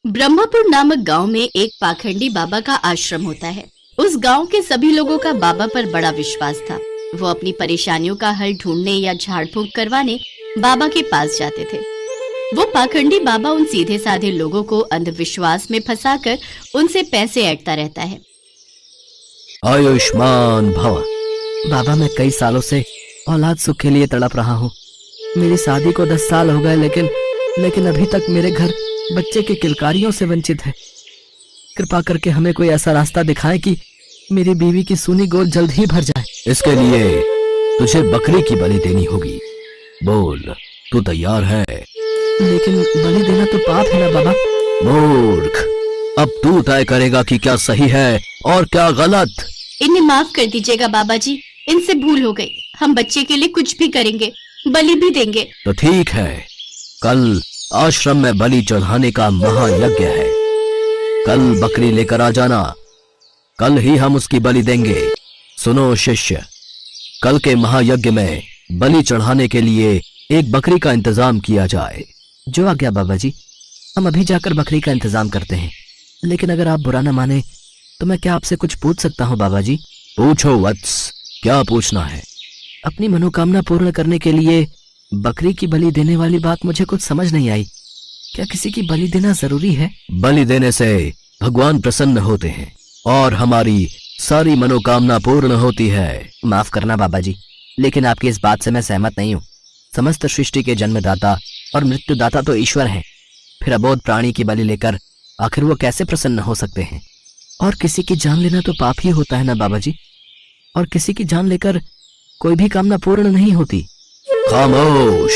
ब्रह्मपुर नामक गांव में एक पाखंडी बाबा का आश्रम होता है। उस गांव के सभी लोगों का बाबा पर बड़ा विश्वास था। वो अपनी परेशानियों का हल ढूंढने या झाड़ फूंक करवाने बाबा के पास जाते थे। वो पाखंडी बाबा उन सीधे साधे लोगों को अंधविश्वास में फंसाकर उनसे पैसे ऐंठता रहता है। आयुष्मान भव। बाबा, मैं कई सालों से औलाद सुख के लिए तड़प रहा हूँ। मेरी शादी को 10 साल हो गए, लेकिन अभी तक मेरे घर बच्चे के किलकारियों से वंचित है। कृपा करके हमें कोई ऐसा रास्ता दिखाएं कि मेरी बीवी की सूनी गोद जल्द ही भर जाए। इसके लिए तुझे बकरी की बलि देनी होगी। बोल, तू तैयार है? लेकिन बलि देना तो पाप है ना बाबा। मूर्ख, अब तू तय करेगा कि क्या सही है और क्या गलत। इन्हें माफ कर दीजिएगा बाबा जी, इनसे भूल हो गई। हम बच्चे के लिए कुछ भी करेंगे, बलि भी देंगे। तो ठीक है, कल आश्रम में बलि चढ़ाने का महायज्ञ है। कल बकरी लेकर आ जाना, कल ही हम उसकी बलि देंगे। सुनो शिष्य, कल के महायज्ञ में बलि चढ़ाने के लिए एक बकरी का इंतजाम किया जाए। जो आज्ञा बाबा जी, हम अभी जाकर बकरी का इंतजाम करते हैं। लेकिन अगर आप बुरा न माने तो मैं क्या आपसे कुछ पूछ सकता हूँ बाबा जी? पूछो वत्स, क्या पूछना है? अपनी मनोकामना पूर्ण करने के लिए बकरी की बलि देने वाली बात मुझे कुछ समझ नहीं आई। क्या किसी की बलि देना जरूरी है? बलि देने से भगवान प्रसन्न होते हैं और हमारी सारी मनोकामना पूर्ण होती है। माफ करना बाबा जी, लेकिन आपकी इस बात से मैं सहमत नहीं हूँ। समस्त सृष्टि के जन्मदाता और मृत्युदाता तो ईश्वर हैं। फिर अबोध प्राणी की बलि लेकर आखिर वो कैसे प्रसन्न हो सकते हैं? और किसी की जान लेना तो पाप ही होता है ना बाबा जी। और किसी की जान लेकर कोई भी कामना पूर्ण नहीं होती। खामोश,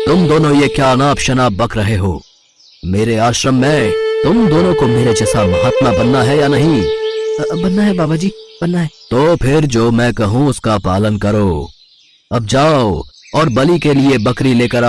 तुम दोनों ये क्या अनाप शनाप बक रहे हो? मेरे आश्रम में तुम दोनों को मेरे जैसा महात्मा बनना है या नहीं? बनना है बाबा जी, बनना है। तो फिर जो मैं कहूँ उसका पालन करो। अब जाओ और बलि के लिए बकरी लेकर